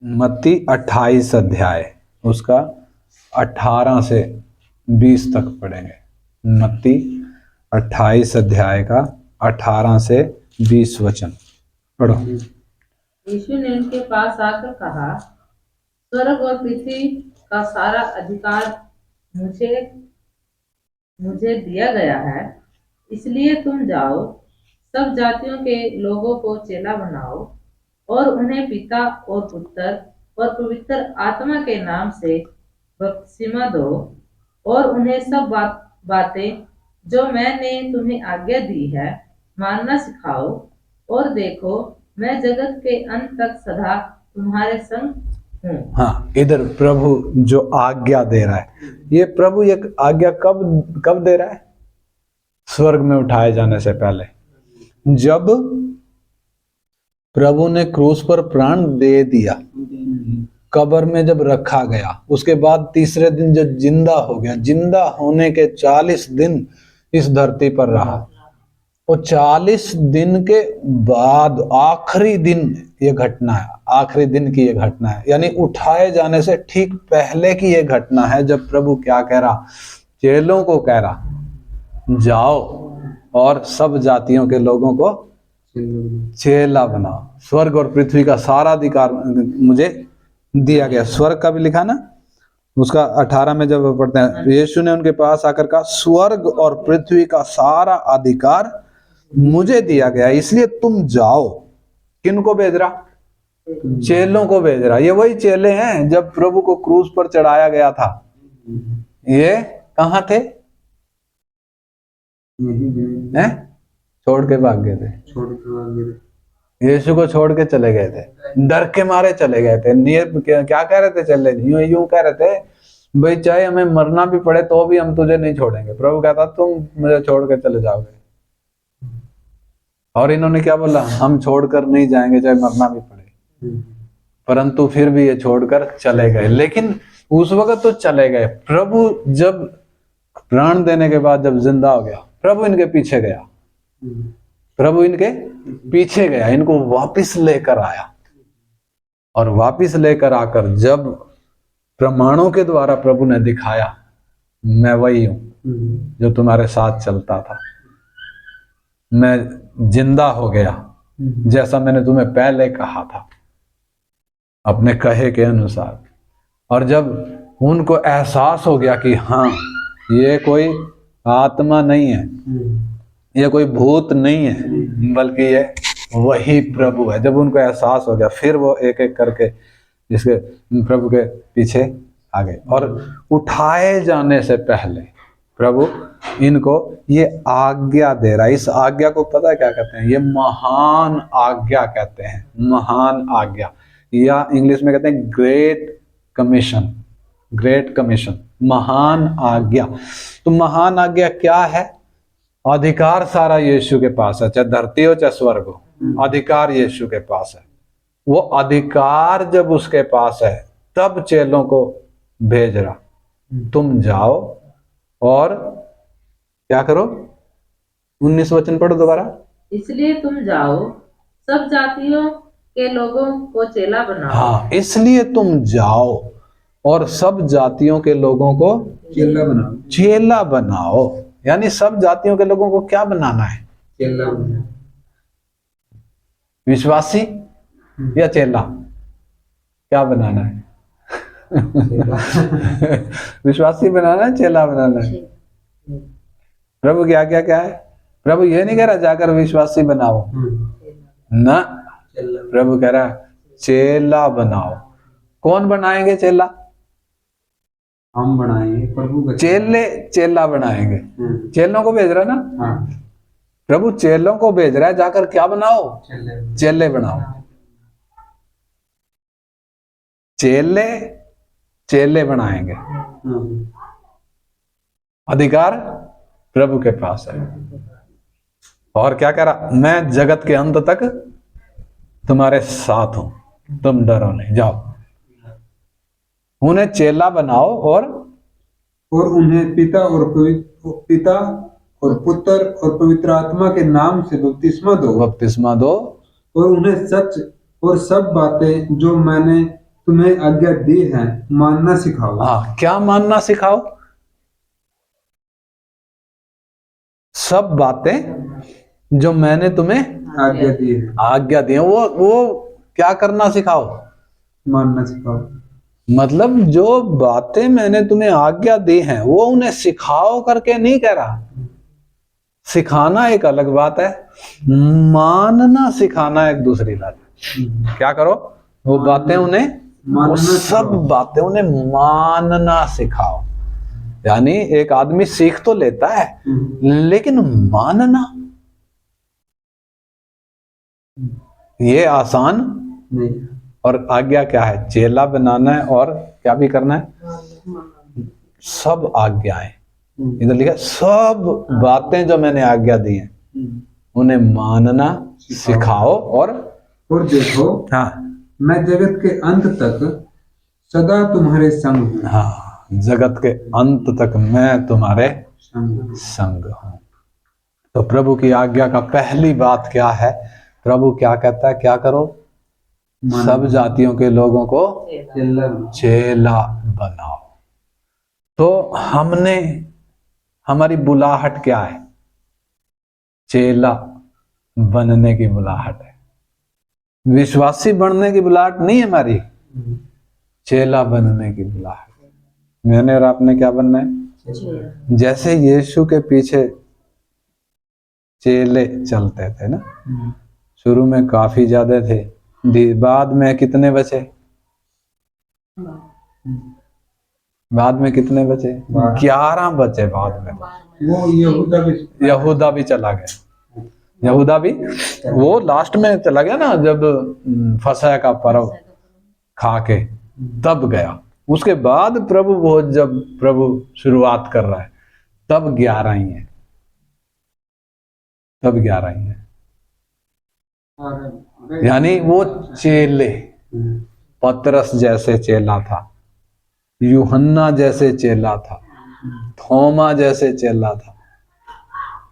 मत्ती 28 अध्याय उसका 18 से 20 तक पढ़ेंगे। मत्ती 28 अध्याय का 18 से 20 वचन पढ़ो। यीशु ने उनके पास आकर कहा, स्वर्ग और पृथ्वी का सारा अधिकार मुझे दिया गया है, इसलिए तुम जाओ, सब जातियों के लोगों को चेला बनाओ और उन्हें पिता और पुत्र और पवित्र आत्मा के नाम से बपतिस्मा दो और उन्हें सब बातें जो मैंने तुम्हें आज्ञा दी है मानना सिखाओ, और देखो मैं जगत के अंत तक सदा तुम्हारे संग हूँ। हाँ, इधर प्रभु जो आज्ञा दे रहा है, ये प्रभु एक आज्ञा कब दे रहा है? स्वर्ग में उठाए जाने से पहले, जब प्रभु ने क्रूस पर प्राण दे दिया, कब्र में जब रखा गया, उसके बाद तीसरे दिन जब जिंदा हो गया, जिंदा होने के 40 दिन इस धरती पर रहा, और 40 दिन के बाद आखिरी दिन ये घटना है, आखिरी दिन की ये घटना है, यानी उठाए जाने से ठीक पहले की ये घटना है, जब प्रभु क्या कह रहा? चेलों को कह रहा, जाओ और सब जातियों के लोगों को चेला बनाओ। स्वर्ग और पृथ्वी का सारा अधिकार मुझे दिया गया। स्वर्ग का भी लिखा ना, उसका 18 में जब पढ़ते हैं, यीशु ने उनके पास आकर कहा, स्वर्ग और पृथ्वी का सारा अधिकार मुझे दिया गया, इसलिए तुम जाओ। किनको भेज रहा? चेलों को भेज रहा। ये वही चेले हैं जब प्रभु को क्रूस पर चढ़ाया गया था, ये कहाँ थे? हैं? छोड़ के भाग गए थे, यीशु को छोड़ के चले गए थे, डर के मारे चले गए थे। क्या कह रहे थे चले? यूं कह रहे थे, भाई चाहे हमें मरना भी पड़े तो भी हम तुझे नहीं छोड़ेंगे। प्रभु कहता, तुम मुझे छोड़ के चले जाओगे, और इन्होंने क्या बोला? हम छोड़कर नहीं जाएंगे चाहे मरना भी पड़े। परंतु फिर भी ये छोड़कर चले गए। लेकिन उस वक्त तो चले गए। प्रभु जब प्राण देने के बाद जब जिंदा हो गया, प्रभु इनके पीछे गया, प्रभु इनके पीछे गया, इनको वापस लेकर आया, और वापस लेकर आकर जब प्रमाणों के द्वारा प्रभु ने दिखाया, मैं वही हूं जो तुम्हारे साथ चलता था, मैं जिंदा हो गया जैसा मैंने तुम्हें पहले कहा था, अपने कहे के अनुसार। और जब उनको एहसास हो गया कि हाँ, ये कोई आत्मा नहीं है, ये कोई भूत नहीं है, बल्कि ये वही प्रभु है, जब उनको एहसास हो गया, फिर वो एक एक करके इसके प्रभु के पीछे आ गए। और उठाए जाने से पहले प्रभु इनको ये आज्ञा दे रहा है। इस आज्ञा को पता है क्या कहते हैं? ये महान आज्ञा कहते हैं, महान आज्ञा, या इंग्लिश में कहते हैं ग्रेट कमीशन, ग्रेट कमीशन, महान आज्ञा। तो महान आज्ञा क्या है? अधिकार सारा यीशु के पास है, चाहे धरती हो चाहे स्वर्ग हो, अधिकार यीशु के पास है। वो अधिकार जब उसके पास है, तब चेलों को भेज रहा, तुम जाओ और क्या करो? 19 वचन पढ़ो दोबारा। इसलिए तुम जाओ, सब जातियों के लोगों को चेला बनाओ। हाँ, इसलिए तुम जाओ और सब जातियों के लोगों को चेला बनाओ। चेला बनाओ, यानी सब जातियों के लोगों को क्या बनाना है? चेला बनाओ। विश्वासी या चेला? क्या बनाना है? विश्वासी बनाना है, चेला बनाना है? प्रभु की आज्ञा क्या है? प्रभु ये नहीं कह रहा जाकर विश्वासी बनाओ ना, प्रभु कह रहा चेला बनाओ। कौन बनाएंगे चेला? हम बनाएंगे, प्रभु चेले चेला बनाएंगे। चेलों को भेज रहा है ना? हाँ। प्रभु चेलों को भेज रहा है, जाकर क्या बनाओ? चेले बनाओ। चेले चेले बनाएंगे। अधिकार प्रभु के पास है। और क्या कह रहा? मैं जगत के अंत तक तुम्हारे साथ हूं, तुम डरो नहीं, जाओ। उन्हें चेला बनाओ और उन्हें पिता और पुत्र और पवित्र आत्मा के नाम से बपतिस्मा दो, बपतिस्मा दो, और उन्हें सच और सब बातें जो मैंने तुम्हें आज्ञा दी है मानना सिखाओ। हाँ, क्या मानना सिखाओ? सब बातें जो मैंने तुम्हें आज्ञा दी है आज्ञा दी है वो क्या करना सिखाओ? मानना सिखाओ। मतलब जो बातें मैंने तुम्हें आज्ञा दी हैं वो उन्हें सिखाओ करके नहीं कह रहा। सिखाना एक अलग बात है, मानना सिखाना एक दूसरी बात है। क्या करो? वो बातें उन्हें, वो सब बातें उन्हें मानना सिखाओ। यानी एक आदमी सीख तो लेता है लेकिन मानना ये आसान नहीं। और आज्ञा क्या है? चेला बनाना है और क्या भी करना है? सब आज्ञाएं, इधर लिखा सब बातें जो मैंने आज्ञा दी हैं उन्हें मानना सिखाओ। और देखो, हाँ, मैं जगत के अंत तक सदा तुम्हारे संग हूँ। हाँ, जगत के अंत तक मैं तुम्हारे संग हूं। तो प्रभु की आज्ञा का पहली बात क्या है? प्रभु क्या कहता है? क्या करो? सब जातियों के लोगों को चेला बनाओ। तो हमने, हमारी बुलाहट क्या है? चेला बनने की बुलाहट है। विश्वासी बनने की बुलाहट नहीं है हमारी, चेला बनने की बुलाहट। मैंने और आपने क्या बनना है? जैसे यीशु के पीछे चेले चलते थे ना, शुरू में काफी ज्यादा थे, बाद में कितने बचे? बाद में कितने बचे? 11 बचे बाद में। वो यहूदा भी चला गया। यहूदा भी वो लास्ट में चला गया ना, जब फसह का पर्व खा के तब गया। उसके बाद प्रभु, वो जब प्रभु शुरुआत कर रहा है तब 11 ही है, तब 11 ही है। यानी वो चेले, पतरस जैसे चेला था, यूहन्ना जैसे चेला था, थोमा जैसे चेला था,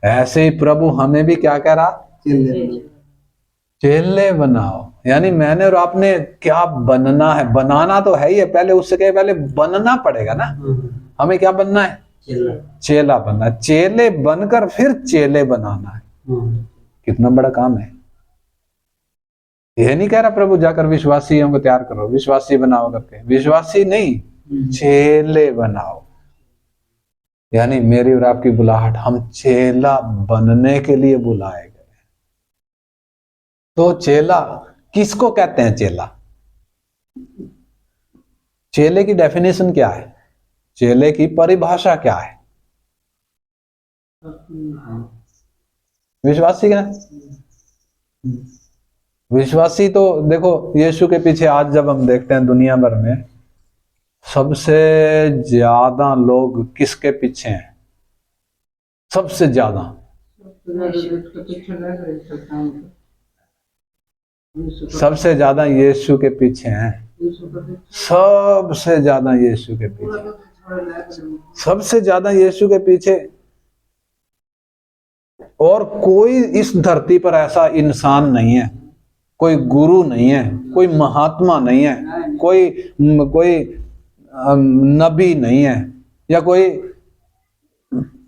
ऐसे ही प्रभु हमें भी क्या कह रहा? चेले बनाओ। यानी मैंने और आपने क्या बनना है? बनाना तो है ही है, पहले उससे क्या, पहले बनना पड़ेगा ना। हमें क्या बनना है? चेला बनना है। चेले बनकर फिर चेले बनाना है। कितना बड़ा काम है। यह नहीं कह रहा प्रभु जाकर विश्वासियों को तैयार करो, विश्वासी बनाओ करके, विश्वासी नहीं, चेले बनाओ। यानी मेरी और आपकी बुलाहट, हम चेला बनने के लिए बुलाए गए। तो चेला किसको कहते हैं? चेला, चेले की डेफिनेशन क्या है? चेले की परिभाषा क्या है? विश्वासी क्या? विश्वासी तो देखो, यीशु के पीछे आज जब हम देखते हैं दुनिया भर में सबसे ज्यादा लोग किसके पीछे हैं? सबसे ज्यादा सबसे ज्यादा यीशु के पीछे हैं। सबसे ज्यादा यीशु के पीछे, सबसे ज्यादा यीशु के पीछे। और कोई इस धरती पर ऐसा इंसान नहीं है, कोई गुरु नहीं है, कोई महात्मा नहीं है, कोई नबी नहीं है, या कोई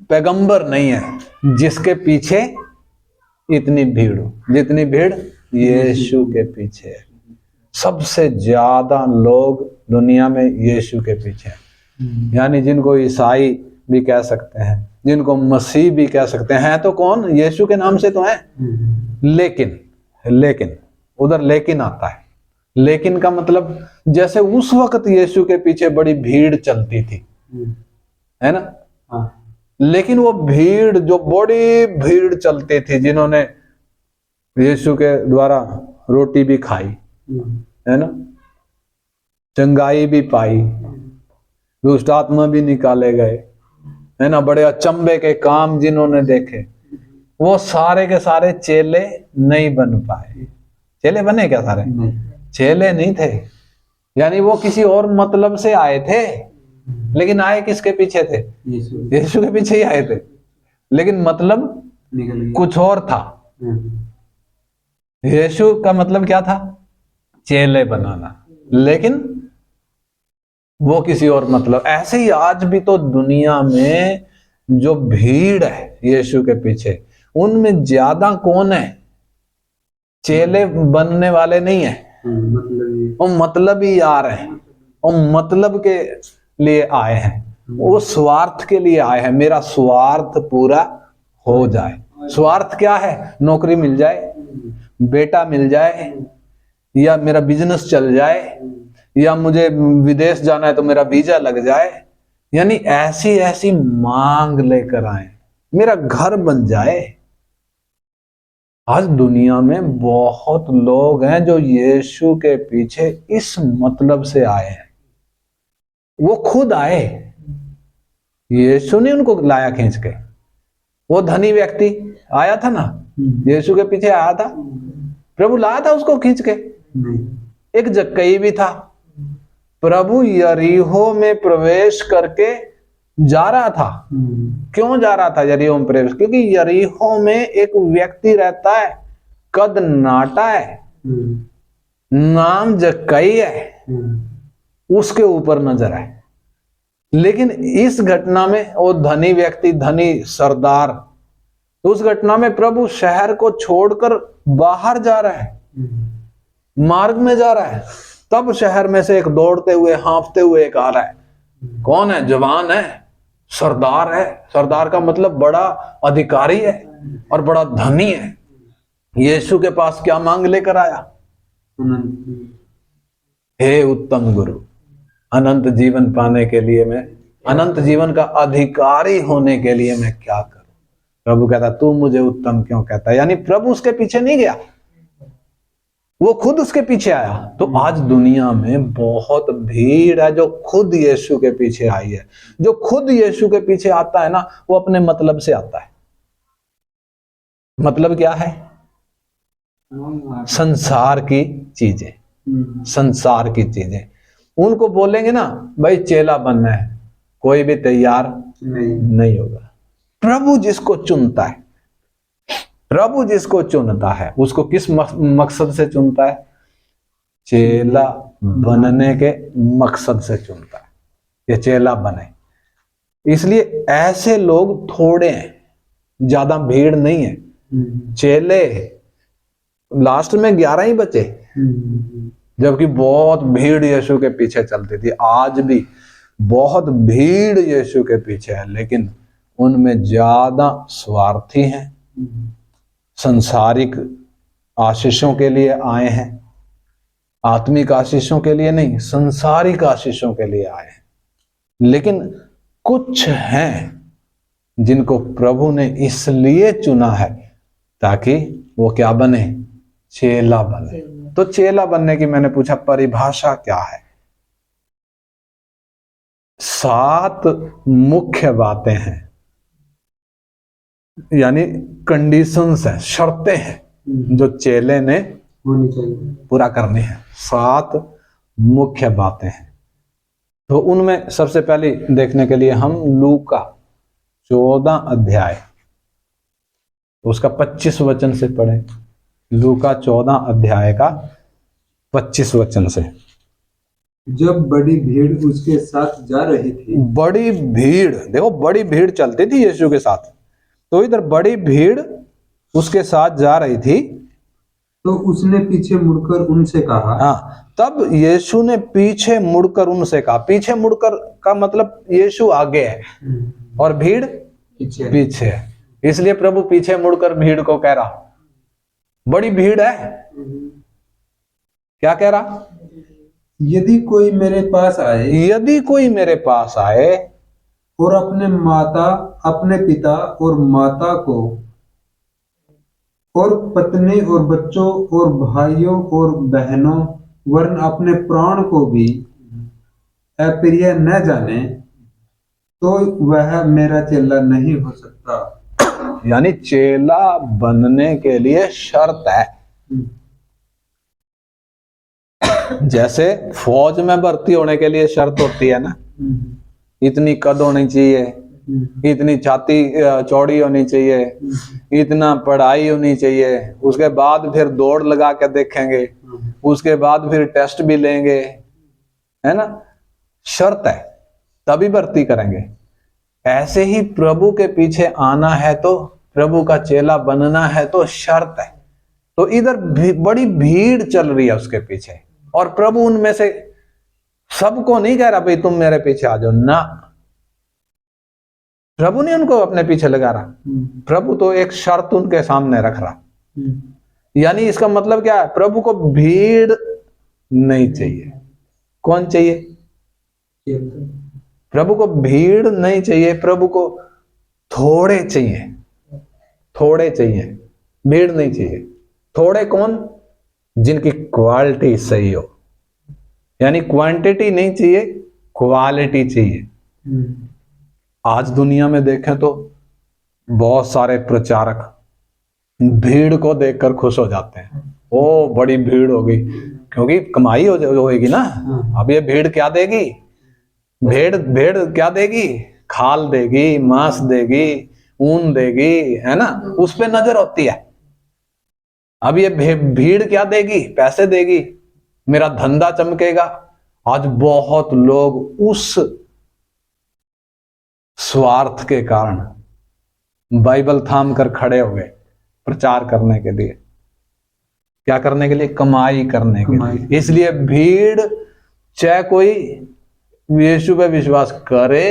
पैगंबर नहीं है जिसके पीछे इतनी भीड़ हो जितनी भीड़ यीशु के पीछे है। सबसे ज्यादा लोग दुनिया में यीशु के पीछे हैं। यानी जिनको ईसाई भी कह सकते हैं, जिनको मसीह भी कह सकते हैं, तो कौन? यीशु के नाम से तो है। लेकिन उधर लेकिन आता है। लेकिन का मतलब, जैसे उस वक्त यीशु के पीछे बड़ी भीड़ चलती थी, है ना? लेकिन वो भीड़, जो बड़ी भीड़ चलती थी, जिन्होंने यीशु के द्वारा रोटी भी खाई, है ना, चंगाई भी पाई, दुष्ट आत्मा भी निकाले गए, है ना, बड़े अचंभे के काम जिन्होंने देखे, वो सारे के सारे चेले नहीं बन पाए। चेले बने क्या सारे? चेले नहीं थे। यानी वो किसी और मतलब से आए थे, लेकिन आए किसके पीछे थे? यीशु के पीछे ही आए थे, लेकिन मतलब कुछ और था। यीशु का मतलब क्या था? चेले बनाना। लेकिन वो किसी और मतलब। ऐसे ही आज भी तो दुनिया में जो भीड़ है यीशु के पीछे, उनमें ज्यादा कौन है? चेले बनने वाले नहीं है, वो मतलब ही आ रहे हैं, वो मतलब के लिए आए हैं, वो स्वार्थ के लिए आए हैं। मेरा स्वार्थ पूरा हो जाए। स्वार्थ क्या है? नौकरी मिल जाए, बेटा मिल जाए, या मेरा बिजनेस चल जाए, या मुझे विदेश जाना है तो मेरा वीजा लग जाए। यानी ऐसी ऐसी मांग लेकर आए, मेरा घर बन जाए। आज दुनिया में बहुत लोग हैं जो यीशु के पीछे इस मतलब से आए हैं। वो खुद आए, यीशु ने उनको लाया खींच के। वो धनी व्यक्ति आया था ना, यीशु के पीछे आया था, प्रभु लाया था उसको खींच के। एक जक्कई भी था, प्रभु यरीहो में प्रवेश करके जा रहा था। क्यों जा रहा था यरीहो में प्रवेश? क्योंकि यरीहो में एक व्यक्ति रहता है, कद नाटा है, नाम जक्कई है, उसके ऊपर नजर है। लेकिन इस घटना में वो धनी व्यक्ति, धनी सरदार, तो उस घटना में प्रभु शहर को छोड़कर बाहर जा रहा है, मार्ग में जा रहा है। तब शहर में से एक दौड़ते हुए, हाँफते हुए एक आ रहा है। कौन है? जवान है, सरदार है। सरदार का मतलब बड़ा अधिकारी है और बड़ा धनी है। यीशु के पास क्या मांग लेकर आया? हे उत्तम गुरु, अनंत जीवन पाने के लिए, मैं अनंत जीवन का अधिकारी होने के लिए मैं क्या करूं? प्रभु कहता, तू मुझे उत्तम क्यों कहता है? यानी प्रभु उसके पीछे नहीं गया, वो खुद उसके पीछे आया। तो आज दुनिया में बहुत भीड़ है जो खुद यीशु के पीछे आई है। जो खुद यीशु के पीछे आता है ना, वो अपने मतलब से आता है। मतलब क्या है? संसार की चीजें, संसार की चीजें। उनको बोलेंगे ना भाई चेला बनना है, कोई भी तैयार नहीं होगा। प्रभु जिसको चुनता है, प्रभु जिसको चुनता है, उसको किस मकसद से चुनता है? चेला बनने के मकसद से चुनता है। ये चेला बने, इसलिए ऐसे लोग थोड़े हैं, ज्यादा भीड़ नहीं है। चेले लास्ट में 11 ही बचे, जबकि बहुत भीड़ यीशु के पीछे चलती थी। आज भी बहुत भीड़ यीशु के पीछे है, लेकिन उनमें ज्यादा स्वार्थी हैं, संसारिक आशीषों के लिए आए हैं, आत्मिक आशीषों के लिए नहीं, संसारिक आशीषों के लिए आए हैं। लेकिन कुछ हैं जिनको प्रभु ने इसलिए चुना है ताकि वो क्या बने? चेला बने। तो चेला बनने की मैंने पूछा परिभाषा क्या है? 7 मुख्य बातें हैं, यानी कंडीशंस हैं, शर्तें हैं जो चेले ने होनी चाहिए, पूरा करनी है। 7 मुख्य बातें हैं। तो उनमें सबसे पहले देखने के लिए हम लूका 14 अध्याय उसका 25 वचन से पढ़ें। लूका 14 अध्याय का 25 वचन से। जब बड़ी भीड़ उसके साथ जा रही थी, बड़ी भीड़, देखो बड़ी भीड़ चलती थी यीशु के साथ, तो इधर बड़ी भीड़ उसके साथ जा रही थी, तो उसने पीछे मुड़कर उनसे कहा। हाँ, तब यीशु ने पीछे मुड़कर उनसे कहा। पीछे मुड़कर का मतलब यीशु आगे है और भीड़ पीछे है, इसलिए प्रभु पीछे मुड़कर भीड़ को कह रहा, बड़ी भीड़ है। क्या कह रहा? यदि कोई मेरे पास आए, यदि कोई मेरे पास आए और अपने माता, अपने पिता और माता को, और पत्नी और बच्चों और भाइयों और बहनों, वरन अपने प्राण को भी अप्रिय न जाने, तो वह मेरा चेला नहीं हो सकता। यानी चेला बनने के लिए शर्त है। जैसे फौज में भर्ती होने के लिए शर्त होती है ना, इतनी कद होनी चाहिए, इतनी छाती चौड़ी होनी चाहिए, इतना पढ़ाई होनी चाहिए, उसके बाद फिर दौड़ लगा के देखेंगे, उसके बाद फिर टेस्ट भी लेंगे, है ना, शर्त है, तभी भर्ती करेंगे। ऐसे ही प्रभु के पीछे आना है तो, प्रभु का चेला बनना है तो शर्त है। तो इधर बड़ी भीड़ चल रही है उसके पीछे, और प्रभु उनमें से सबको नहीं कह रहा भाई तुम मेरे पीछे आ जाओ ना, प्रभु ने उनको अपने पीछे लगा रहा। प्रभु तो एक शर्त उनके सामने रख रहा। यानी इसका मतलब क्या है, प्रभु को भीड़ नहीं चाहिए। कौन चाहिए? प्रभु को भीड़ नहीं चाहिए, प्रभु को थोड़े चाहिए, थोड़े चाहिए, भीड़ नहीं चाहिए। थोड़े कौन? जिनकी क्वालिटी सही हो, यानी क्वांटिटी नहीं चाहिए, क्वालिटी चाहिए। आज दुनिया में देखें तो बहुत सारे प्रचारक भीड़ को देखकर खुश हो जाते हैं, ओ बड़ी भीड़ हो गई, क्योंकि कमाई होगी ना। अब ये भीड़ क्या देगी? भेड़ क्या देगी? खाल देगी, मांस देगी, ऊन देगी, है ना, उस पे नजर होती है। अब ये भीड़ क्या देगी? पैसे देगी, मेरा धंधा चमकेगा। आज बहुत लोग उस स्वार्थ के कारण बाइबल थाम कर खड़े हो गए प्रचार करने के लिए। क्या करने के लिए? कमाई करने के लिए। इसलिए भीड़ चाहे कोई यीशु पे विश्वास करे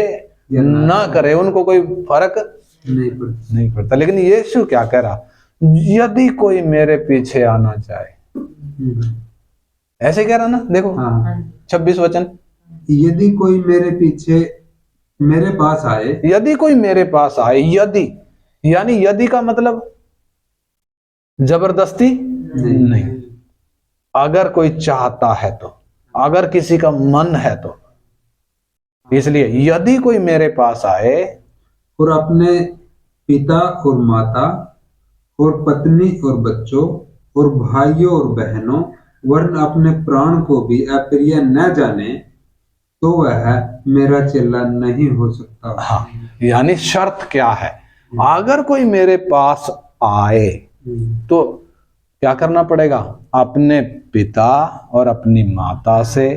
या ना करे, उनको कोई फर्क नहीं पड़ता। लेकिन यीशु क्या कह रहा? यदि कोई मेरे पीछे आना चाहे, ऐसे कह रहा ना, देखो 26 वचन, यदि कोई मेरे पास आए, यदि कोई मेरे पास आए। यदि यानी यदि का मतलब जबरदस्ती नहीं। अगर कोई चाहता है तो, अगर किसी का मन है तो। इसलिए यदि कोई मेरे पास आए और अपने पिता और माता और पत्नी और बच्चों और भाइयों और बहनों वरन अपने प्राण को भी अप्रिय न जाने, तो वह मेरा चेला नहीं हो सकता। हाँ, यानी शर्त क्या है? अगर कोई मेरे पास आए तो क्या करना पड़ेगा? अपने पिता और अपनी माता से,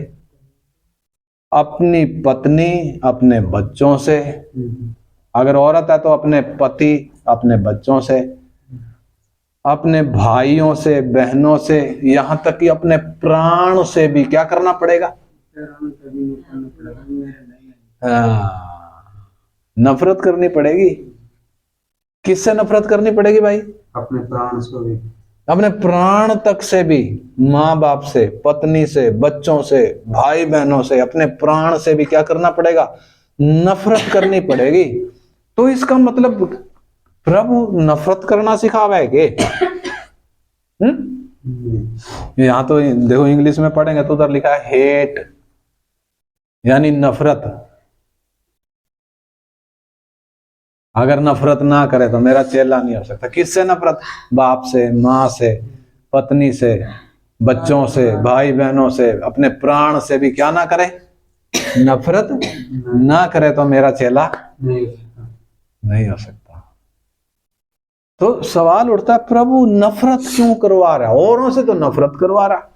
अपनी पत्नी, अपने बच्चों से, अगर औरत है तो अपने पति, अपने बच्चों से, अपने भाइयों से, बहनों से, यहां तक कि अपने प्राण से भी क्या करना पड़ेगा? नफरत करनी पड़ेगी। किससे नफरत करनी पड़ेगी भाई? अपने प्राण से भी, अपने प्राण तक से भी, माँ बाप से, पत्नी से, बच्चों से, भाई बहनों से, अपने प्राण से भी क्या करना पड़ेगा? नफरत करनी पड़ेगी। तो इसका मतलब प्रभु नफरत करना सिखावेगे? यहां तो देखो इंग्लिश में पढ़ेंगे तो उधर लिखा है हेट, यानी नफरत। अगर नफरत ना करे तो मेरा चेला नहीं हो सकता। किससे नफरत? बाप से, माँ से, पत्नी से, बच्चों से, भाई बहनों से, अपने प्राण से भी क्या ना करे? नफरत ना करे तो मेरा चेला नहीं हो सकता। तो सवाल उठता है, प्रभु नफरत क्यों करवा रहा है? औरों से तो नफरत करवा रहा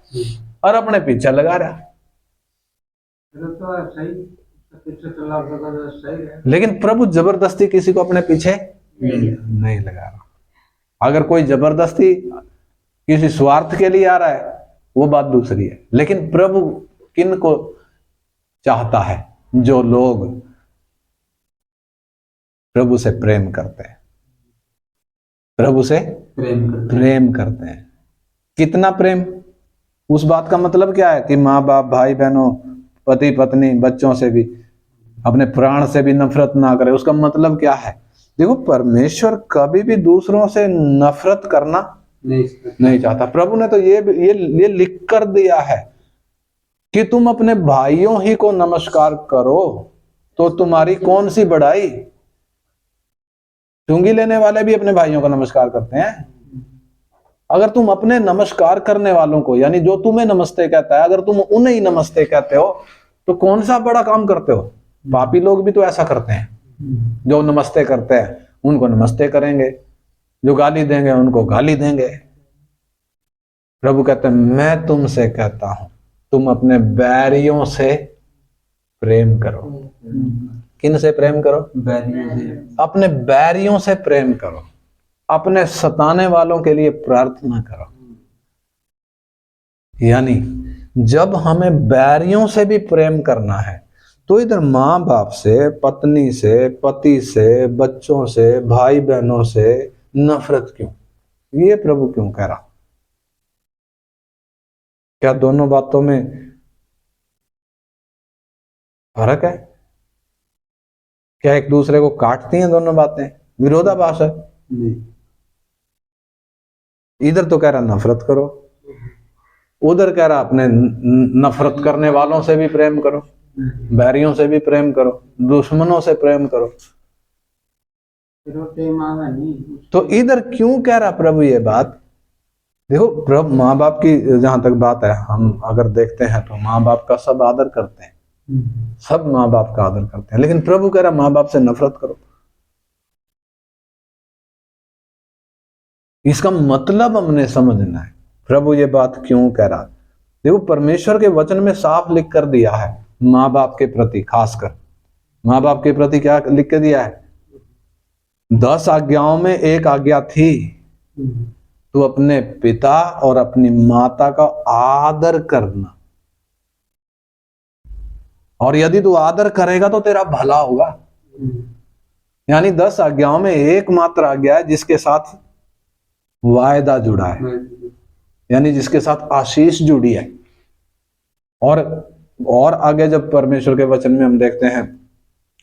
और अपने पीछे लगा रहा। लेकिन प्रभु जबरदस्ती किसी को अपने पीछे नहीं लगा रहा। अगर कोई जबरदस्ती किसी स्वार्थ के लिए आ रहा है वो बात दूसरी है, लेकिन प्रभु किन को चाहता है? जो लोग प्रभु से प्रेम करते हैं, प्रभु से प्रेम करते हैं। कितना प्रेम? उस बात का मतलब क्या है कि माँ बाप, भाई बहनों, पति पत्नी, बच्चों से भी, अपने प्राण से भी नफरत ना करे। उसका मतलब क्या है? देखो, परमेश्वर कभी भी दूसरों से नफरत करना नहीं चाहता। प्रभु ने तो ये लिख कर दिया है कि तुम अपने भाइयों ही को नमस्कार करो, तो तुम्हारी कौन सी बढ़ाई? चुंगी लेने वाले भी अपने भाइयों का नमस्कार करते हैं। अगर तुम अपने नमस्कार करने वालों को, यानी जो तुम्हें नमस्ते कहता है, अगर तुम उन्हें ही नमस्ते कहते हो तो कौन सा बड़ा काम करते हो? पापी लोग भी तो ऐसा करते हैं। जो नमस्ते करते हैं उनको नमस्ते करेंगे, जो गाली देंगे उनको गाली देंगे। प्रभु कहते हैं मैं तुमसे कहता हूं तुम अपने बैरियों से प्रेम करो। किन से प्रेम करो? बैरियों से। अपने बैरियों से प्रेम करो, अपने सताने वालों के लिए प्रार्थना करो। यानी जब हमें बैरियों से भी प्रेम करना है तो इधर माँ बाप से, पत्नी से, पति से, बच्चों से, भाई बहनों से नफरत क्यों? ये प्रभु क्यों कह रहा? क्या दोनों बातों में फर्क है? क्या एक दूसरे को काटती हैं दोनों बातें? विरोधाभास है? नहीं। इधर तो कह रहा नफरत करो, उधर कह रहा अपने नफरत करने वालों से भी प्रेम करो, बैरियों से भी प्रेम करो, दुश्मनों से प्रेम करो। तो इधर क्यों कह रहा प्रभु ये बात? देखो प्रभु माँ बाप की जहां तक बात है, हम अगर देखते हैं तो माँ बाप का सब आदर करते हैं, सब माँ बाप का आदर करते हैं, लेकिन प्रभु कह रहा माँ बाप से नफरत करो। इसका मतलब हमने समझना है प्रभु ये बात क्यों कह रहा। देखो परमेश्वर के वचन में साफ लिख कर दिया है माँ बाप के प्रति, खासकर माँ बाप के प्रति क्या लिख के दिया है? 10 आज्ञाओं में एक आज्ञा थी, तू अपने पिता और अपनी माता का आदर करना, और यदि तू आदर करेगा तो तेरा भला होगा। यानी 10 आज्ञाओं में एकमात्र आज्ञा है जिसके साथ वायदा जुड़ा है, यानी जिसके साथ आशीष जुड़ी है। और आगे जब परमेश्वर के वचन में हम देखते हैं,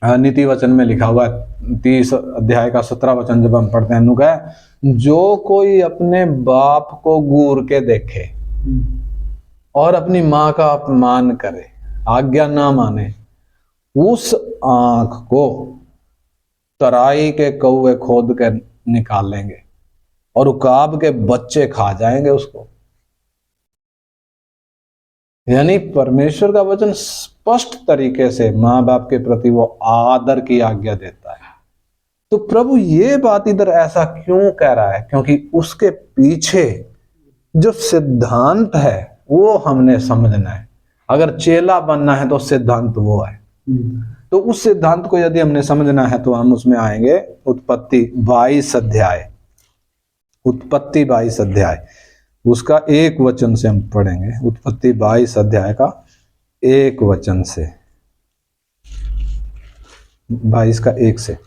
नीति वचन में लिखा हुआ है 30 अध्याय का 17 वचन जब हम पढ़ते हैं, नुका है जो कोई अपने बाप को घूर के देखे और अपनी माँ का अपमान करे, आज्ञा ना माने, उस आंख को तराई के कौवे खोद कर निकालेंगे और उकाब के बच्चे खा जाएंगे उसको। यानी परमेश्वर का वचन स्पष्ट तरीके से माँ बाप के प्रति वो आदर की आज्ञा देता है। तो प्रभु ये बात इधर ऐसा क्यों कह रहा है? क्योंकि उसके पीछे जो सिद्धांत है वो हमने समझना है। अगर चेला बनना है तो सिद्धांत वो है। तो उस सिद्धांत को यदि हमने समझना है तो हम उसमें आएंगे उत्पत्ति 22 अध्याय, उत्पत्ति 22 अध्याय, उसका 1 वचन से हम पढ़ेंगे। उत्पत्ति 22 अध्याय का 1 वचन से, 22 का 1 से।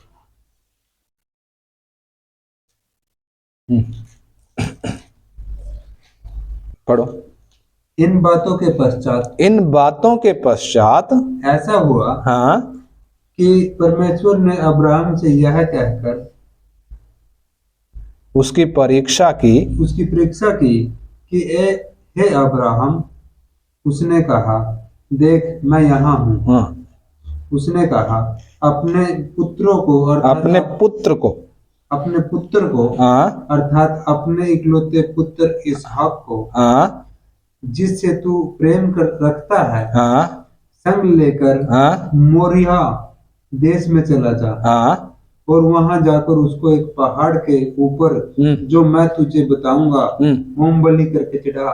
पढ़ो। इन बातों के पश्चात, इन बातों के पश्चात ऐसा हुआ हाँ कि परमेश्वर ने अब्राहम से यह कहकर उसकी परीक्षा की कि हे अब्राहम। उसने कहा देख मैं यहाँ हूँ। हाँ, उसने कहा अपने पुत्रों को अपने पुत्र को हाँ, अर्थात अपने इकलौते पुत्र इसहाक को हाँ, जिससे तू प्रेम कर रखता है हाँ, संग लेकर हाँ, मोरिया देश में चला जा हाँ, और वहां जाकर उसको एक पहाड़ के ऊपर जो मैं तुझे बताऊंगा होम बलि करके चढ़ा।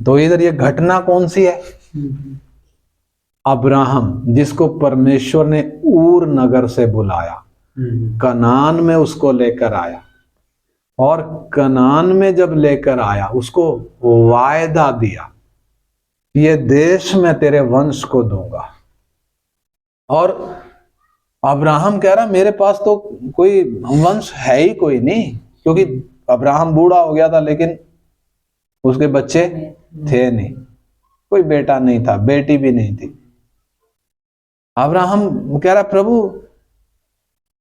तो इधर ये घटना कौन सी है? अब्राहम जिसको परमेश्वर ने ऊर नगर से बुलाया, कनान में उसको लेकर आया, और कनान में जब लेकर आया उसको वायदा दिया ये देश मैं तेरे वंश को दूंगा। और अब्राहम कह रहा मेरे पास तो कोई वंश है ही कोई नहीं, क्योंकि अब्राहम बूढ़ा हो गया था लेकिन उसके बच्चे थे नहीं, कोई बेटा नहीं था, बेटी भी नहीं थी। अब्राहम कह रहा प्रभु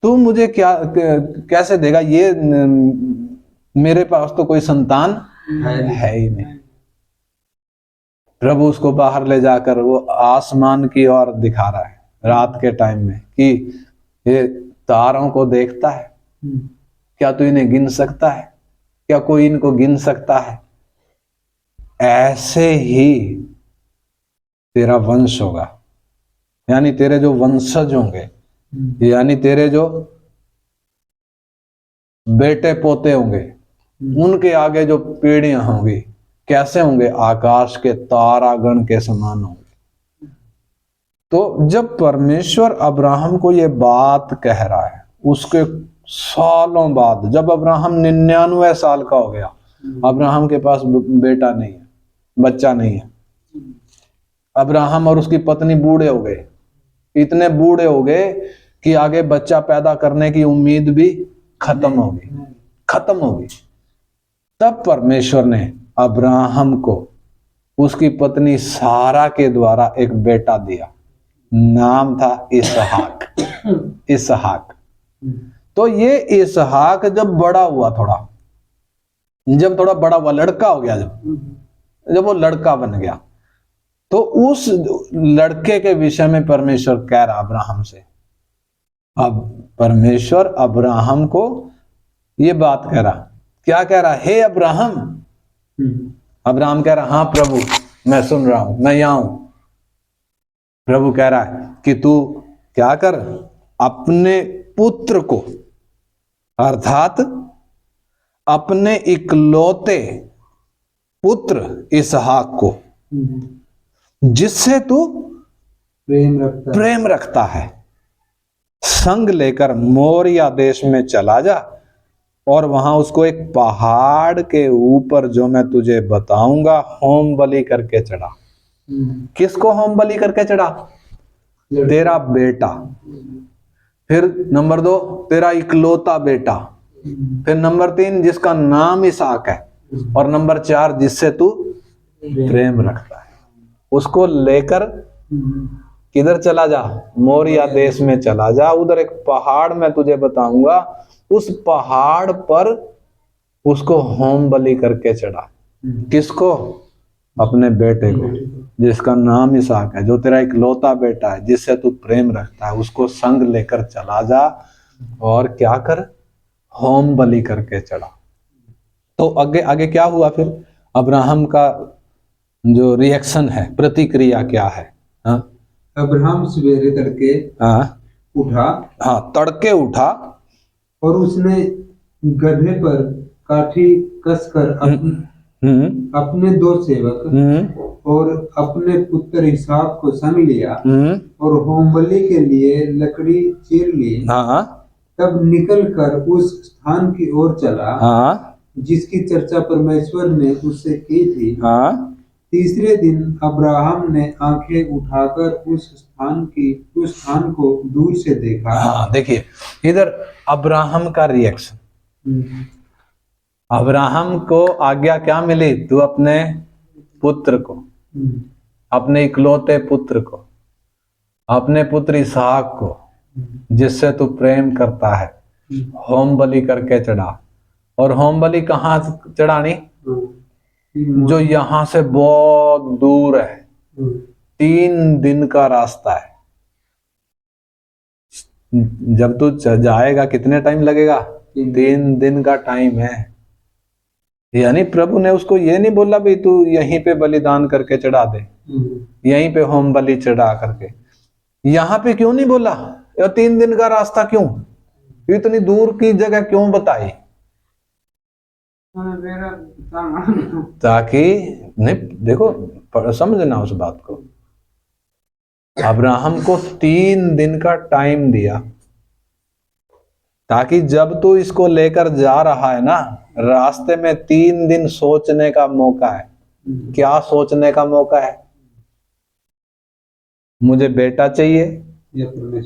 तू मुझे क्या कैसे देगा, ये मेरे पास तो कोई संतान है ही नहीं। प्रभु उसको बाहर ले जाकर वो आसमान की ओर दिखा रहा है रात के टाइम में कि ये तारों को देखता है, क्या तू इन्हें गिन सकता है? क्या कोई इनको गिन सकता है? ऐसे ही तेरा वंश होगा, यानी तेरे जो वंशज होंगे, यानी तेरे जो बेटे पोते होंगे उनके आगे जो पीढ़ियां होंगी कैसे होंगे, आकाश के तारागण के समान होंगे। तो जब परमेश्वर अब्राहम को ये बात कह रहा है, उसके सालों बाद, जब अब्राहम 99 साल का हो गया, अब्राहम के पास बेटा नहीं है, बच्चा नहीं है, अब्राहम और उसकी पत्नी बूढ़े हो गए, इतने बूढ़े हो गए कि आगे बच्चा पैदा करने की उम्मीद भी खत्म होगी। तब परमेश्वर ने अब्राहम को उसकी पत्नी सारा के द्वारा एक बेटा दिया, नाम था इसहाक। तो ये इसहाक जब बड़ा हुआ, जब थोड़ा बड़ा हुआ, लड़का हो गया, जब वो लड़का बन गया, तो उस लड़के के विषय में परमेश्वर कह रहा अब्राहम से। अब परमेश्वर अब्राहम को ये बात कह रहा, क्या कह रहा, हे अब्राहम। अब्राहम कह रहा, हाँ प्रभु मैं सुन रहा हूं, मैं यहां हूं। प्रभु कह रहा है कि तू क्या कर, अपने पुत्र को, अर्थात अपने इकलौते पुत्र इसहाक को, जिससे तू प्रेम रखता है, संग लेकर मोरिया देश में चला जा और वहां उसको एक पहाड़ के ऊपर, जो मैं तुझे बताऊंगा, होम बलि करके चढ़ा। किसको होम बलि करके चढ़ा? तेरा बेटा। फिर नंबर 2, तेरा इकलौता बेटा। फिर नंबर 3, जिसका नाम इसहाक है। और नंबर 4, जिससे तू प्रेम रखता है, उसको लेकर किधर चला जा? मोरिया देश में चला जा। उधर एक पहाड़ मैं तुझे बताऊंगा, उस पहाड़ पर उसको होम बलि करके चढ़ा। किसको? अपने बेटे को, जिसका नाम इसहाक है, जो तेरा इकलौता बेटा है, जिससे तू प्रेम रखता है, उसको संग लेकर चला जा और क्या कर? होम बलि करके चढ़ा। तो आगे आगे क्या हुआ फिर? अब्राहम का जो रिएक्शन है, प्रतिक्रिया क्या है? हाँ, अब्राहम सवेरे तड़के उठा। हाँ, तड़के उठा और उसने गधे पर काठी कसकर अपने 2 सेवक और अपने पुत्र इसहाक को संग लिया और होमबलि के लिए लकड़ी चीर ली। तब निकलकर उस स्थान की ओर चला जिसकी चर्चा परमेश्वर ने उससे की थी। तीसरे दिन अब्राहम ने आंखें उठाकर उस स्थान को दूर से देखा। देखिए इधर अब्राहम का रिएक्शन। अब्राहम को आज्ञा क्या मिली? तू अपने पुत्र को, अपने इकलौते पुत्र को, अपने पुत्र इसहाक को, जिससे तू प्रेम करता है, होम बलि करके चढ़ा। और होम बलि कहाँ चढ़ानी? जो यहां से बहुत दूर है, 3 दिन का रास्ता है। जब तू जाएगा कितने टाइम लगेगा? 3 दिन का टाइम है। यानी प्रभु ने उसको ये नहीं बोला भाई तू यहीं पे बलिदान करके चढ़ा दे, यहीं पे होम बलि चढ़ा करके। यहां पे क्यों नहीं बोला? 3 दिन का रास्ता क्यों? इतनी दूर की जगह क्यों बताई? ताकि नहीं, देखो समझना उस बात को। अब्राहम को 3 दिन का टाइम दिया ताकि जब तू इसको लेकर जा रहा है ना, रास्ते में 3 दिन सोचने का मौका है। क्या सोचने का मौका है? मुझे बेटा चाहिए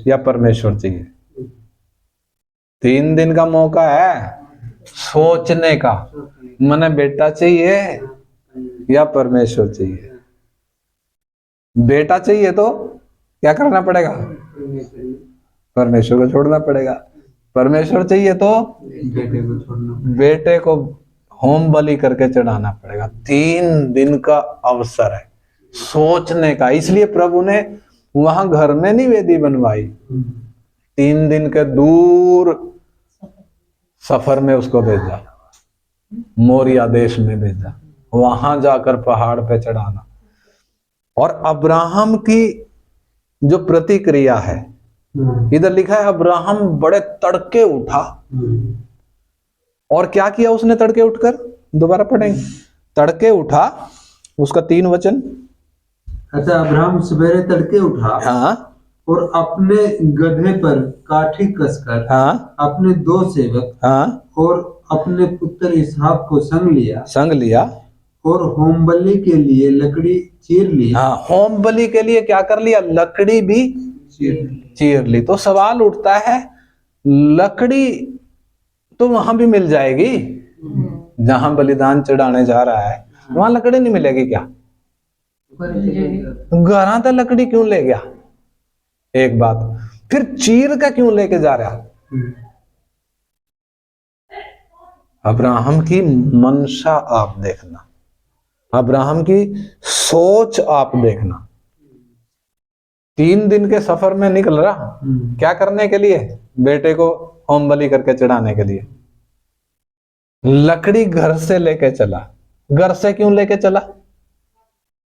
या परमेश्वर चाहिए? 3 दिन का मौका है सोचने का, मैंने बेटा चाहिए या परमेश्वर चाहिए। बेटा चाहिए तो क्या करना पड़ेगा? परमेश्वर को छोड़ना पड़ेगा। परमेश्वर चाहिए तो बेटे को होम बलि करके चढ़ाना पड़ेगा। 3 दिन का अवसर है सोचने का। इसलिए प्रभु ने वहां घर में नहीं वेदी बनवाई, 3 दिन के दूर सफर में उसको भेजा, मोरिया देश में भेजा, वहां जाकर पहाड़ पे चढ़ाना। और अब्राहम की जो प्रतिक्रिया है, इधर लिखा है अब्राहम बड़े तड़के उठा और क्या किया उसने तड़के उठकर? दोबारा पढ़ेंगे। तड़के उठा, उसका 3 वचन। अच्छा, अब्राहम सवेरे तड़के उठा हाँ और अपने गधे पर काठी कसकर हाँ अपने 2 सेवक हाँ और अपने पुत्र इसहाक को संग लिया। और होम बलि के लिए लकड़ी चीर ली। हाँ, होम बलि के लिए क्या कर लिया? लकड़ी भी चीर ली। तो सवाल उठता है, लकड़ी तो वहां भी मिल जाएगी जहां बलिदान चढ़ाने जा रहा है, वहां लकड़ी नहीं मिलेगी क्या? घरा तो लकड़ी क्यों ले गया? एक बात। फिर चीर का क्यों लेके जा रहा? अब्राहम की मंशा आप देखना, अब्राहम की सोच आप देखना। 3 दिन के सफर में निकल रहा, क्या करने के लिए? बेटे को होम बलि करके चढ़ाने के लिए। लकड़ी घर से लेके चला। घर से क्यों लेके चला?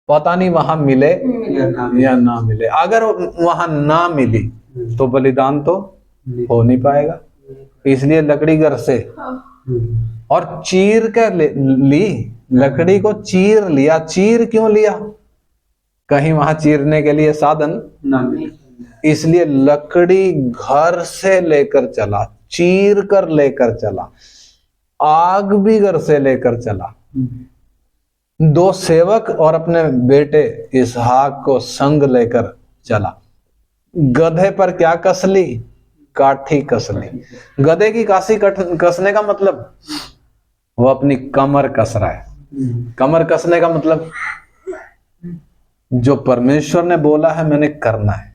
पता नहीं वहां मिले या ना मिले। अगर वहां ना मिली तो बलिदान तो हो नहीं पाएगा, इसलिए लकड़ी घर से और चीर कर ली। लकड़ी को चीर लिया। चीर क्यों लिया? कहीं वहां चीरने के लिए साधन ना, इसलिए लकड़ी घर से लेकर चला, चीर कर लेकर चला, आग भी घर से लेकर चला। 2 सेवक और अपने बेटे इसहाक को संग लेकर चला। गधे पर क्या कस ली? काठी कस ली। गधे की कासी कसने का मतलब वो अपनी कमर कस रहा है। कमर कसने का मतलब जो परमेश्वर ने बोला है मैंने करना है।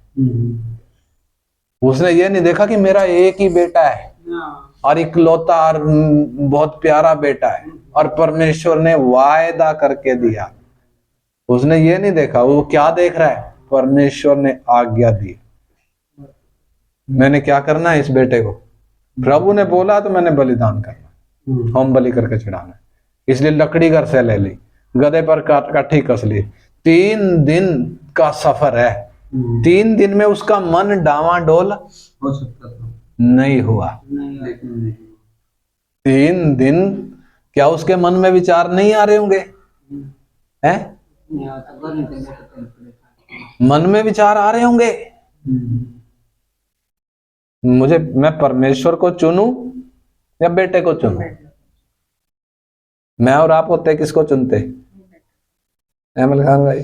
उसने ये नहीं देखा कि मेरा एक ही बेटा है और इकलौता और बहुत प्यारा बेटा है और परमेश्वर ने वायदा करके दिया। उसने ये नहीं देखा। वो क्या देख रहा है? परमेश्वर ने आज्ञा दी, मैंने क्या करना है इस बेटे को। प्रभु ने बोला तो मैंने बलिदान करना, होम बलि करके चढ़ाना है। इसलिए लकड़ी घर से ले ली, गधे पर काठी कस ली। 3 दिन का सफर है। 3 दिन में उसका मन डावाडोल हो सकता था, नहीं हुआ। 3 दिन क्या उसके मन में विचार नहीं आ रहे होंगे? हैं? मन में विचार आ रहे होंगे, मैं परमेश्वर को चुनूं या बेटे को चुनूं? मैं और आप होते किसको चुनते? अहमद खान भाई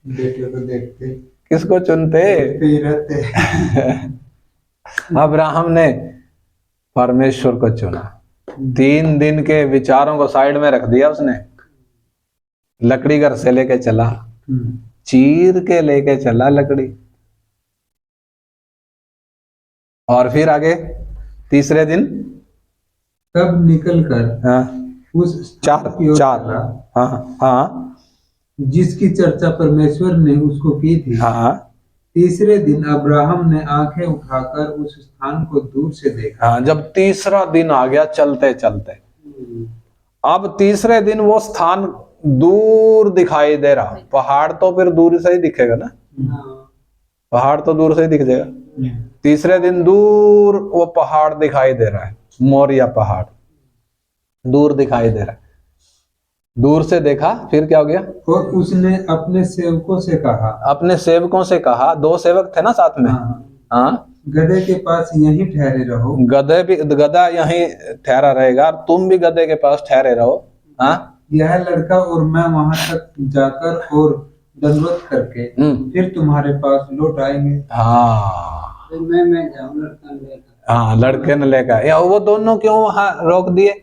बेटे को देखते किसको चुनते? ही रहते। अब्राहम ने परमेश्वर को चुना। 3 दिन के विचारों को साइड में रख दिया उसने। लकड़ी घर से लेके चला, चीर के लेके चला लकड़ी। और फिर आगे तीसरे दिन तब निकलकर हाँ उस स्थान की ओर चार चला, हाँ हाँ जिसकी चर्चा परमेश्वर ने उसको की थी। हाँ तीसरे दिन अब्राहम ने आंखें उठाकर उस स्थान को दूर से देखा। हाँ। जब तीसरा दिन आ गया चलते चलते, अब तीसरे दिन वो स्थान दूर दिखाई दे रहा। पहाड़ तो फिर दूर से ही दिखेगा ना, पहाड़ तो दूर से ही दिख जाएगा। तीसरे दिन दूर वो पहाड़ दिखाई दे रहा है, मोरिया पहाड़ दूर दिखाई दे रहा है। दूर से देखा, फिर क्या हो गया? और उसने अपने सेवकों से कहा, अपने सेवकों से कहा, 2 सेवक थे ना साथ में, हाँ, गधे के पास यहीं ठहरे रहो। गधा यहीं ठहरा रहेगा, तुम भी गधे के पास ठहरे रहो। हाँ, यह लड़का और मैं वहां तक जाकर और दंडवत करके फिर तुम्हारे पास लौट आएंगे। हाँ, मैं जाऊं लड़का लेकर। हाँ, लड़के ने लेकर। या वो दोनों क्यों वहां रोक दिए?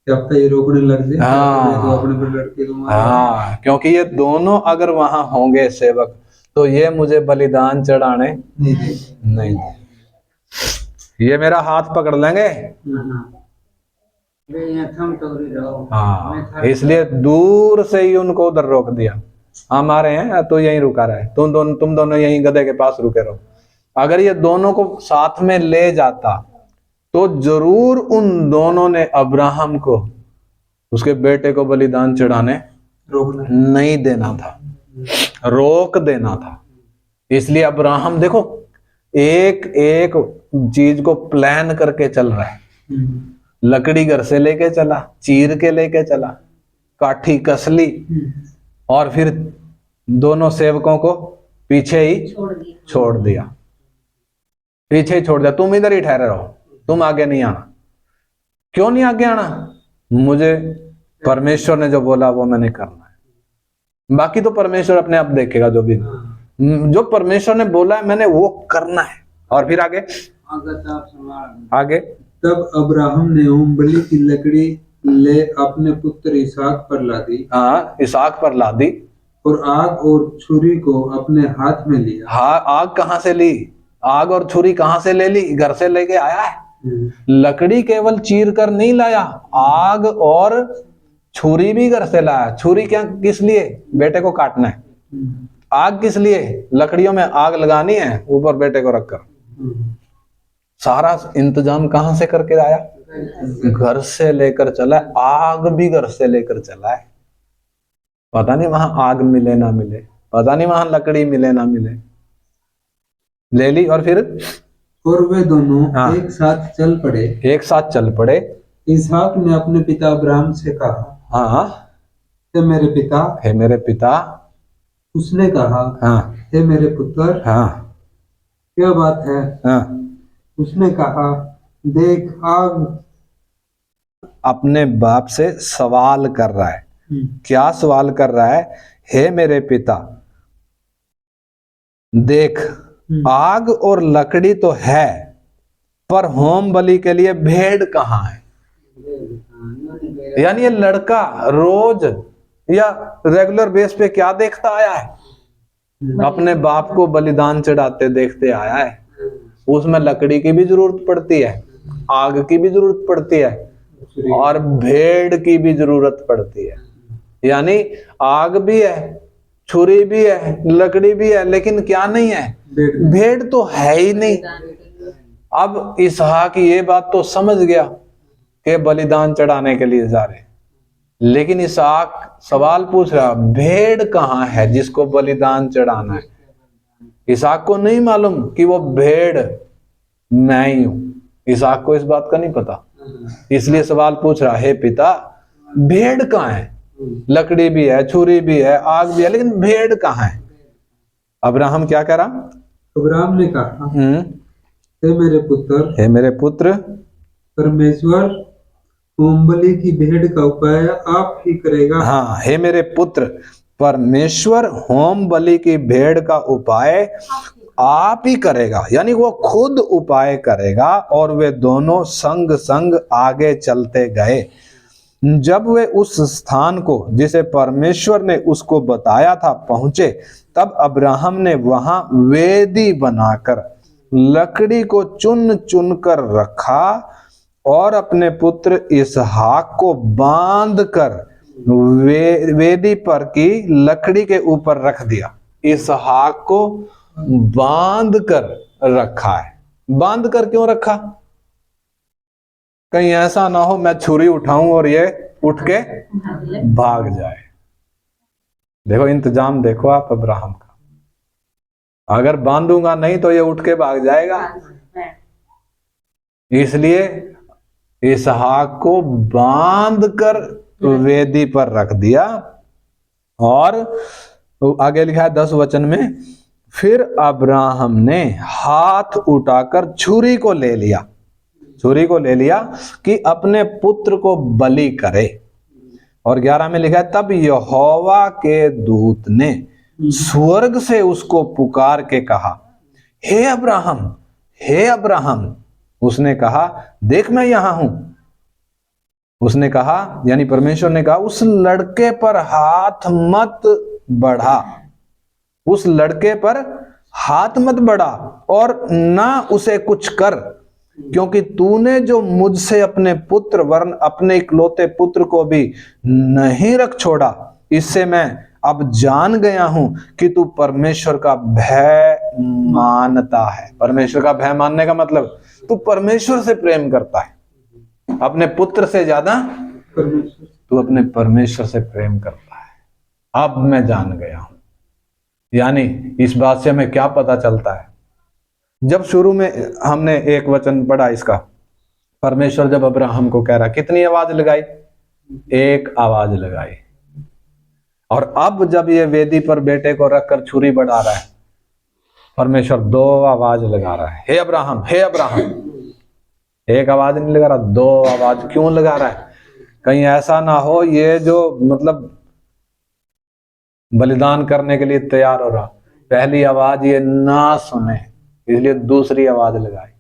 जब तक ये रोकने लग जाए हाँ, तो अपने पर लड़के को मार। हाँ, क्योंकि ये दोनों अगर वहां होंगे सेवक तो ये मुझे बलिदान चढ़ाने नहीं दे। ये मेरा हाथ पकड़ लेंगे। हाँ, इसलिए दूर से ही उनको उधर रोक दिया। हम आ रहे हैं तो यहीं रुका रहे, तुम दोनों यहीं गधे के पास रुके रहो। अगर ये दोनों को साथ में ले जाता तो जरूर उन दोनों ने अब्राहम को उसके बेटे को बलिदान चढ़ाने रोकना नहीं देना था, रोक देना था। इसलिए अब्राहम देखो, एक एक चीज को प्लान करके चल रहा है। लकड़ी घर से लेके चला, चीर के लेके चला, काठी कस ली और फिर दोनों सेवकों को पीछे ही छोड़ दिया। पीछे ही छोड़ दिया, तुम इधर ही ठहरे रहो, तुम आगे नहीं आना। क्यों नहीं आगे आना? मुझे परमेश्वर ने जो बोला वो मैंने करना है। बाकी तो परमेश्वर अपने आप देखेगा, जो परमेश्वर ने बोला है मैंने वो करना है। और फिर आगे तब अब्राहम ने होम बलि की लकड़ी ले अपने पुत्र इसहाक पर लादी। हाँ, इसहाक पर लादी और आग और छुरी को अपने हाथ में लिया। हाँ, आग कहाँ से ली? आग और छुरी कहाँ से ले ली? घर से लेके आया है। लकड़ी केवल चीर कर नहीं लाया, आग और छुरी भी घर से लाया। छुरी क्या, किस लिए? बेटे को काटना है। आग किस लिए? लकड़ियों में आग लगानी है ऊपर बेटे को रखकर। सारा इंतजाम कहां से करके आया? घर से लेकर चला। आग भी घर से लेकर चला है। पता नहीं वहां आग मिले ना मिले, पता नहीं वहां लकड़ी मिले ना मिले, ले ली। और फिर और वे दोनों एक साथ चल पड़े। एक साथ चल पड़े। इसहाक ने अपने पिता अब्राहम से कहा, हाँ, हे मेरे पिता। हे मेरे पिता। उसने कहा, हाँ, हे मेरे पुत्र। हाँ, क्या बात है? हाँ। उसने कहा, देख आग। अपने बाप से सवाल कर रहा है। क्या सवाल कर रहा है? हे मेरे पिता, देख आग और लकड़ी तो है, पर होम बलि के लिए भेड़ कहाँ है? यानी ये लड़का रोज या रेगुलर बेस पे क्या देखता आया है? अपने बाप को बलिदान चढ़ाते देखते आया है। उसमें लकड़ी की भी जरूरत पड़ती है, आग की भी जरूरत पड़ती है और भेड़ की भी जरूरत पड़ती है। यानी आग भी है, छुरी भी है, लकड़ी भी है, लेकिन क्या नहीं है? भेड़ तो है ही नहीं। अब इसहाक ये बात तो समझ गया कि बलिदान चढ़ाने के लिए जा रहे, लेकिन इसहाक सवाल पूछ रहा, भेड़ कहाँ है जिसको बलिदान चढ़ाना है? इसहाक को नहीं मालूम कि वो भेड़ मैं ही हूं। इसहाक को इस बात का नहीं पता, इसलिए सवाल पूछ रहा, हे पिता, भेड़ कहाँ है? लकड़ी भी है, छुरी भी है, आग भी है, लेकिन भेड़ कहाँ है? अब्राहम क्या कह रहा? अब्राहम ने कहा, हे मेरे पुत्र। हे मेरे पुत्र, परमेश्वर होम बलि की भेड़ का उपाय आप ही करेगा। हाँ, हे मेरे पुत्र, परमेश्वर होम बलि की भेड़ का उपाय आप ही करेगा। यानी वो खुद उपाय करेगा। और वे दोनों संग संग आगे चलते गए। जब वे उस स्थान को जिसे परमेश्वर ने उसको बताया था पहुंचे, तब अब्राहम ने वहां वेदी बनाकर लकड़ी को चुन चुन कर रखा और अपने पुत्र इसहाक को बांध कर वेदी पर की लकड़ी के ऊपर रख दिया। इसहाक को बांध कर रखा है। बांध कर क्यों रखा? कहीं ऐसा ना हो मैं छुरी उठाऊं और ये उठ के भाग जाए। देखो इंतजाम देखो आप अब्राहम का। अगर बांधूंगा नहीं तो ये उठ के भाग जाएगा। इसलिए इसहाक को बांध कर वेदी पर रख दिया। और आगे लिखा है 10 वचन में, फिर अब्राहम ने हाथ उठाकर छुरी को ले लिया। छुरी को ले लिया कि अपने पुत्र को बलि करे। और 11 में लिखा है, तब यहोवा के दूत ने स्वर्ग से उसको पुकार के कहा, हे अब्राहम, हे अब्राहम। उसने कहा, देख मैं यहां हूं। उसने कहा, यानी परमेश्वर ने कहा, उस लड़के पर हाथ मत बढ़ा, उस लड़के पर हाथ मत बढ़ा और ना उसे कुछ कर, क्योंकि तूने जो मुझसे अपने पुत्र वरन अपने इकलौते पुत्र को भी नहीं रख छोड़ा, इससे मैं अब जान गया हूं कि तू परमेश्वर का भय मानता है। परमेश्वर का भय मानने का मतलब तू परमेश्वर से प्रेम करता है, अपने पुत्र से ज्यादा तू अपने परमेश्वर से प्रेम करता है। अब मैं जान गया हूं। यानी इस बात से हमें क्या पता चलता है? जब शुरू में हमने एक वचन पढ़ा इसका, परमेश्वर जब अब्राहम को कह रहा, कितनी आवाज लगाई? एक आवाज लगाई। और अब जब ये वेदी पर बेटे को रखकर छुरी बढ़ा रहा है, परमेश्वर दो आवाज लगा रहा है, हे अब्राहम, हे अब्राहम। एक आवाज नहीं लगा रहा, दो आवाज क्यों लगा रहा है? कहीं ऐसा ना हो ये जो मतलब बलिदान करने के लिए तैयार हो रहा, पहली आवाज ये ना सुने, इसलिए दूसरी आवाज लगाई।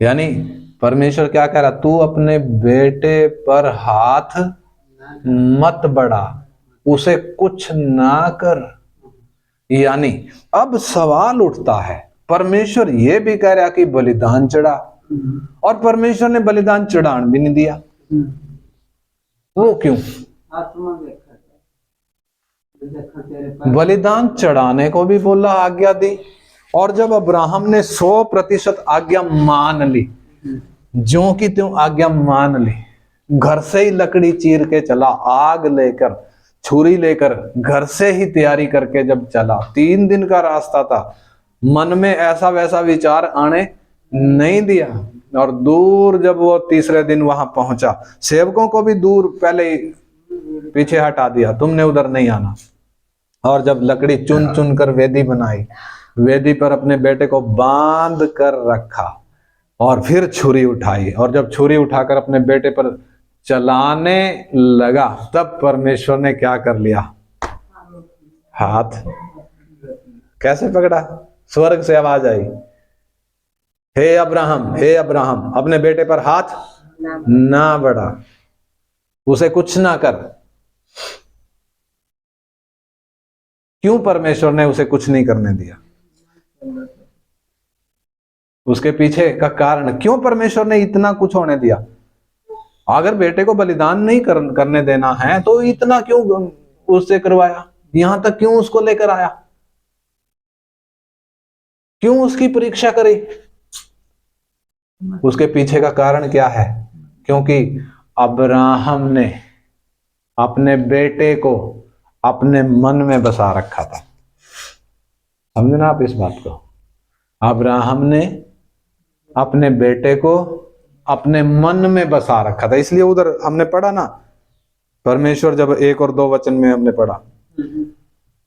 यानी परमेश्वर क्या कह रहा, तू अपने बेटे पर हाथ मत बढ़ा, उसे कुछ ना कर। यानी अब सवाल उठता है, परमेश्वर ये भी कह रहा कि बलिदान चढ़ा, और परमेश्वर ने बलिदान चढ़ान भी नहीं दिया, वो क्यों? बलिदान चढ़ाने को भी बोला, आज्ञा दी। और जब अब्राहम ने 100% आज्ञा मान ली, ज्यों की त्यों आज्ञा मान ली, घर से ही लकड़ी चीर के चला, आग लेकर, छुरी लेकर, घर से ही तैयारी करके जब चला, 3 दिन का रास्ता था, मन में ऐसा वैसा विचार आने नहीं दिया। और दूर जब वो तीसरे दिन वहां पहुंचा, सेवकों को भी दूर पहले ही पीछे हटा दिया, तुमने उधर नहीं आना। और जब लकड़ी चुन चुन कर वेदी बनाई, वेदी पर अपने बेटे को बांध कर रखा, और फिर छुरी उठाई, और जब छुरी उठाकर अपने बेटे पर चलाने लगा, तब परमेश्वर ने क्या कर लिया? हाथ कैसे पकड़ा? स्वर्ग से आवाज आई, हे अब्राहम, हे अब्राहम, अपने बेटे पर हाथ ना बढ़ा, उसे कुछ ना कर। क्यों परमेश्वर ने उसे कुछ नहीं करने दिया? उसके पीछे का कारण, क्यों परमेश्वर ने इतना कुछ होने दिया? अगर बेटे को बलिदान नहीं करने देना है तो इतना क्यों उससे करवाया? यहां तक क्यों उसको लेकर आया? क्यों उसकी परीक्षा करी? उसके पीछे का कारण क्या है? क्योंकि अब्राहम ने अपने बेटे को अपने मन में बसा रखा था। समझे ना आप इस बात को? अब्राहम ने अपने बेटे को अपने मन में बसा रखा था। इसलिए उधर हमने पढ़ा ना, परमेश्वर जब 1 और 2 वचन में हमने पढ़ा,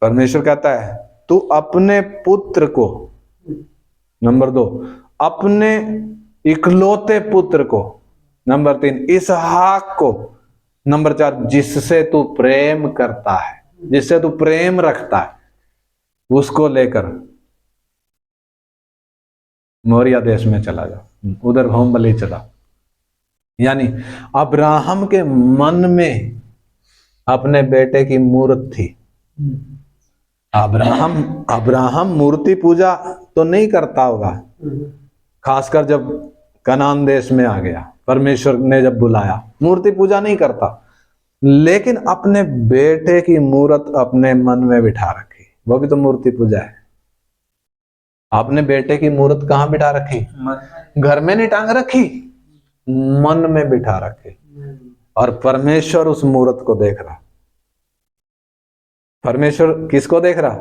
परमेश्वर कहता है तू अपने पुत्र को, नंबर 2 अपने इकलौते पुत्र को, नंबर 3 इसहाक को, नंबर 4 जिससे तू प्रेम करता है, जिससे तू प्रेम रखता है, उसको लेकर मोरिया देश में चला जा, उधर होम बलि चला। यानी अब्राहम के मन में अपने बेटे की मूर्त थी। अब्राहम मूर्ति पूजा तो नहीं करता होगा, खासकर जब कनान देश में आ गया, परमेश्वर ने जब बुलाया, मूर्ति पूजा नहीं करता, लेकिन अपने बेटे की मूर्त अपने मन में बिठा रखी, वो भी तो मूर्ति पूजा है। आपने बेटे की मूर्त कहां बिठा रखी? घर में नहीं टांग रखी, मन में बिठा रखी। और परमेश्वर उस मूर्त को देख रहा। परमेश्वर किसको देख रहा?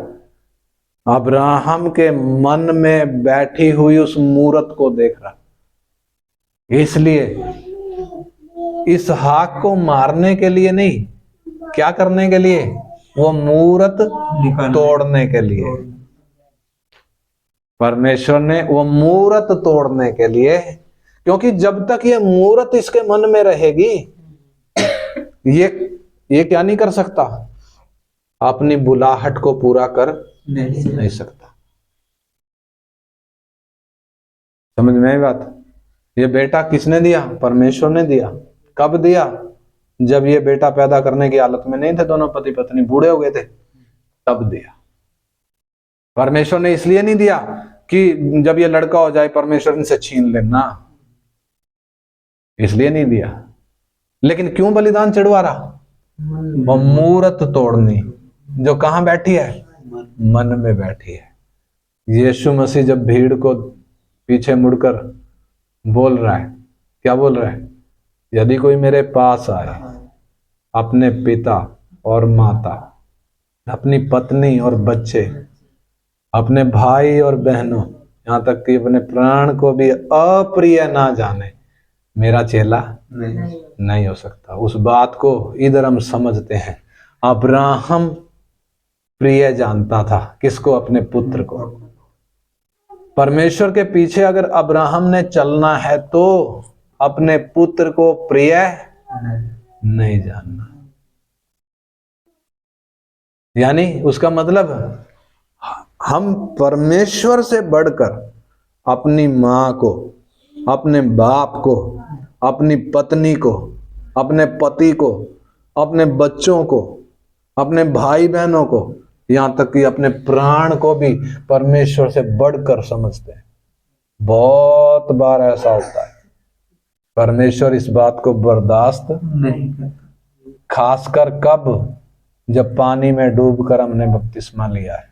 अब्राहम के मन में बैठी हुई उस मूर्त को देख रहा। इसलिए इसहाक को मारने के लिए नहीं, क्या करने के लिए? वो मूर्त तोड़ने के लिए। परमेश्वर ने वो मूर्त तोड़ने के लिए, क्योंकि जब तक ये मूर्त इसके मन में रहेगी, ये क्या नहीं कर सकता? अपनी बुलाहट को पूरा कर नहीं सकता। समझ में आई बात? ये बेटा किसने दिया? परमेश्वर ने दिया। कब दिया? जब ये बेटा पैदा करने की हालत में नहीं थे, दोनों पति पत्नी बूढ़े हो गए थे, तब दिया। परमेश्वर ने इसलिए नहीं दिया कि जब ये लड़का हो जाए परमेश्वर इनसे छीन लेना, इसलिए नहीं दिया। लेकिन क्यों बलिदान चढ़वा रहा? वो मूर्त तोड़नी जो कहां बैठी है? मन में बैठी है। यीशु मसीह जब भीड़ को पीछे मुड़कर बोल रहा है, क्या बोल रहा है? यदि कोई मेरे पास आए, अपने पिता और माता, अपनी पत्नी और बच्चे अपने भाई और बहनों, यहाँ तक कि अपने प्राण को भी अप्रिय ना जाने, मेरा चेला नहीं। नहीं हो सकता। उस बात को इधर हम समझते हैं। अब्राहम प्रिय जानता था किसको? अपने पुत्र को। परमेश्वर के पीछे अगर अब्राहम ने चलना है तो अपने पुत्र को प्रिय नहीं जानना। यानी उसका मतलब हम परमेश्वर से बढ़कर अपनी मां को, अपने बाप को, अपनी पत्नी को, अपने पति को, अपने बच्चों को, अपने भाई बहनों को, यहां तक कि अपने प्राण को भी परमेश्वर से बढ़कर समझते हैं। बहुत बार ऐसा होता है। परमेश्वर इस बात को बर्दाश्त नहीं करता। खासकर कब? जब पानी में डूबकर हमने बपतिस्मा लिया है।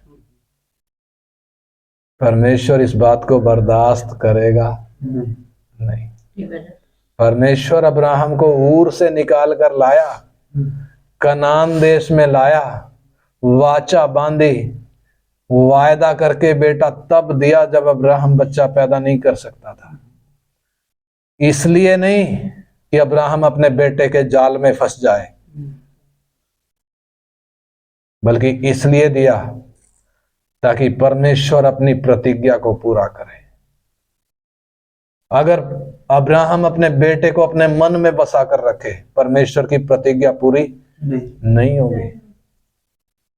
परमेश्वर इस बात को बर्दाश्त करेगा नहीं। परमेश्वर अब्राहम को ऊर से निकाल कर लाया, कनान देश में लाया, वाचा बांधी, वायदा करके बेटा तब दिया जब अब्राहम बच्चा पैदा नहीं कर सकता था। इसलिए नहीं कि अब्राहम अपने बेटे के जाल में फंस जाए, बल्कि इसलिए दिया ताकि परमेश्वर अपनी प्रतिज्ञा को पूरा करे। अगर अब्राहम अपने बेटे को अपने मन में बसा कर रखे, परमेश्वर की प्रतिज्ञा पूरी नहीं होगी।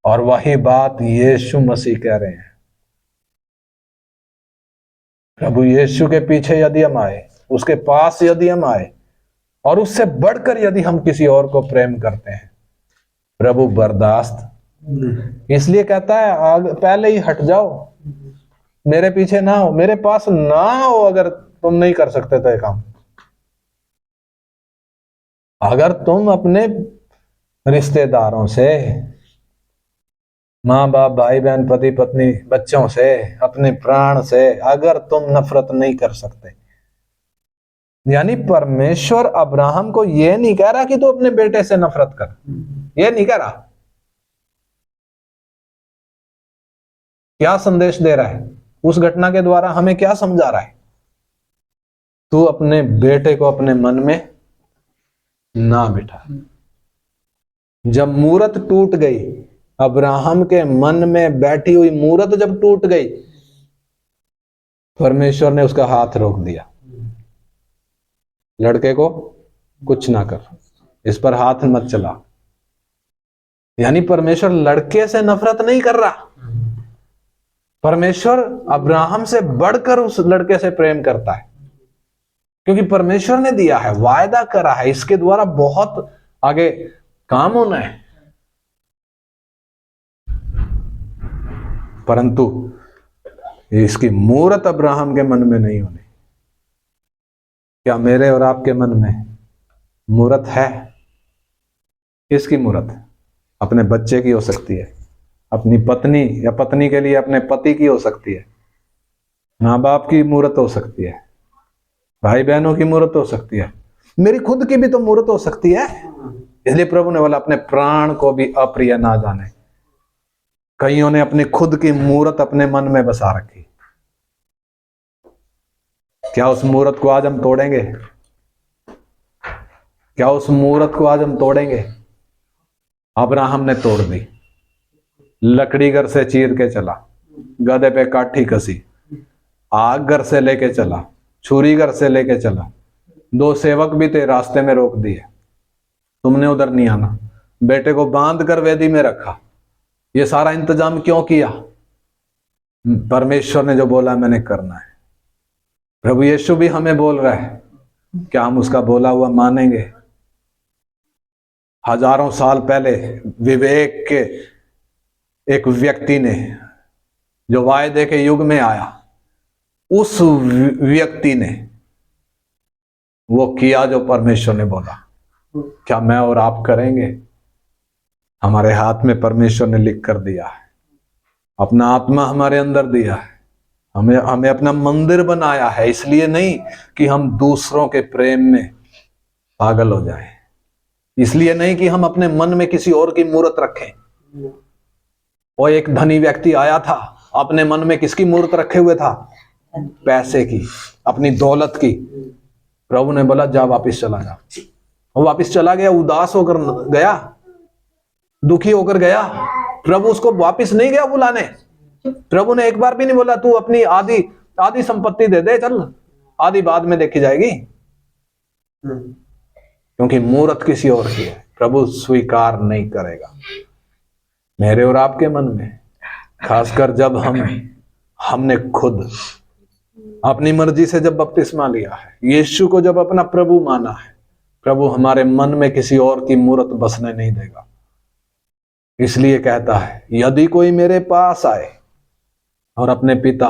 और वही बात यीशु मसीह कह रहे हैं। प्रभु यीशु के पीछे यदि हम आए, उसके पास यदि हम आए और उससे बढ़कर यदि हम किसी और को प्रेम करते हैं, प्रभु बर्दाश्त इसलिए कहता है पहले ही हट जाओ, मेरे पीछे ना हो, मेरे पास ना हो। अगर तुम नहीं कर सकते तो ये काम, अगर तुम अपने रिश्तेदारों से, माँ बाप, भाई बहन, पति पत्नी, बच्चों से, अपने प्राण से अगर तुम नफरत नहीं कर सकते, यानी परमेश्वर अब्राहम को यह नहीं कह रहा कि तू अपने बेटे से नफरत कर, यह नहीं कह रहा। क्या संदेश दे रहा है? उस घटना के द्वारा हमें क्या समझा रहा है? तू अपने बेटे को अपने मन में ना बिठा। जब मूरत टूट गई, अब्राहम के मन में बैठी हुई मूरत जब टूट गई, परमेश्वर ने उसका हाथ रोक दिया। लड़के को कुछ ना कर, इस पर हाथ मत चला। यानी परमेश्वर लड़के से नफरत नहीं कर रहा। परमेश्वर अब्राहम से बढ़कर उस लड़के से प्रेम करता है, क्योंकि परमेश्वर ने दिया है, वायदा करा है, इसके द्वारा बहुत आगे काम होना है। परंतु इसकी मूरत अब्राहम के मन में नहीं होनी। क्या मेरे और आपके मन में मूरत है? किसकी मूरत? अपने बच्चे की हो सकती है, अपनी पत्नी या पत्नी के लिए अपने पति की हो सकती है, माँ बाप की मूरत हो सकती है, भाई बहनों की मूरत हो सकती है, मेरी खुद की भी तो मूरत हो सकती है। इसलिए प्रभु ने बोला अपने प्राण को भी अप्रिय ना जाने। कईयों ने अपनी खुद की मूरत अपने मन में बसा रखी। क्या उस मूरत को आज हम तोड़ेंगे? क्या उस मूरत को आज हम तोड़ेंगे? अब्राहम ने तोड़ दी। लकड़ी घर से चीर के चला, गधे पे काठी कसी, आग घर से लेके चला, छुरी घर से लेके चला, 2 सेवक भी थे, रास्ते में रोक दिए, तुमने उधर नहीं आना। बेटे को बांध कर वेदी में रखा। ये सारा इंतजाम क्यों किया? परमेश्वर ने जो बोला मैंने करना है। प्रभु यीशु भी हमें बोल रहा है, क्या हम उसका बोला हुआ मानेंगे? हजारों साल पहले विवेक के एक व्यक्ति ने, जो वायदे के युग में आया, उस व्यक्ति ने वो किया जो परमेश्वर ने बोला। क्या मैं और आप करेंगे? हमारे हाथ में परमेश्वर ने लिख कर दिया है, अपना आत्मा हमारे अंदर दिया है, हमें अपना मंदिर बनाया है। इसलिए नहीं कि हम दूसरों के प्रेम में पागल हो जाएं, इसलिए नहीं कि हम अपने मन में किसी और की मूरत रखें। और एक धनी व्यक्ति आया था, अपने मन में किसकी मूर्त रखे हुए था? पैसे की, अपनी दौलत की। प्रभु ने बोला जा वापिस चला जा। वो वापिस चला गया, उदास होकर गया, दुखी होकर गया। प्रभु उसको वापिस नहीं गया बुलाने। प्रभु ने एक बार भी नहीं बोला तू अपनी आधी संपत्ति दे दे, चल आधी बाद में देखी जाएगी। क्योंकि मूर्त किसी और की है, प्रभु स्वीकार नहीं करेगा। मेरे और आपके मन में, खासकर जब हमने खुद अपनी मर्जी से जब बपतिस्मा लिया है, यीशु को जब अपना प्रभु माना है, प्रभु हमारे मन में किसी और की मूर्त बसने नहीं देगा। इसलिए कहता है यदि कोई मेरे पास आए और अपने पिता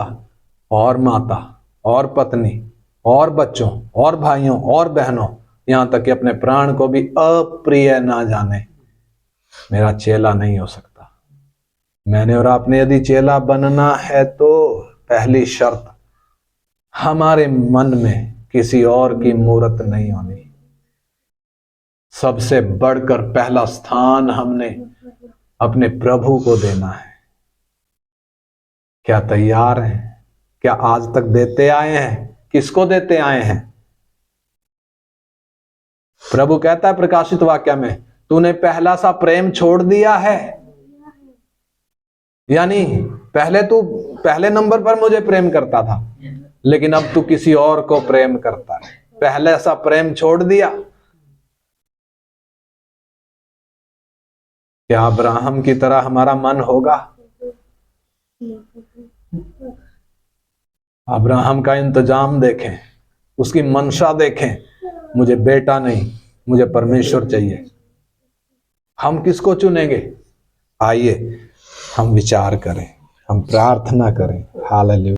और माता और पत्नी और बच्चों और भाइयों और बहनों, यहां तक कि अपने प्राण को भी अप्रिय ना जाने, मेरा चेला नहीं हो सकता। मैंने और आपने यदि चेला बनना है तो पहली शर्त, हमारे मन में किसी और की मूर्त नहीं होनी। सबसे बढ़कर पहला स्थान हमने अपने प्रभु को देना है। क्या तैयार हैं? क्या आज तक देते आए हैं? किसको देते आए हैं? प्रभु कहता है प्रकाशित वाक्य में, तूने पहला सा प्रेम छोड़ दिया है। यानी पहले नंबर पर मुझे प्रेम करता था, लेकिन अब तू किसी और को प्रेम करता है। पहले सा प्रेम छोड़ दिया। क्या अब्राहम की तरह हमारा मन होगा? अब्राहम का इंतजाम देखें, उसकी मंशा देखें, मुझे बेटा नहीं, मुझे परमेश्वर चाहिए। हम किसको चुनेंगे? आइए हम विचार करें, हम प्रार्थना करें। हालेलुया।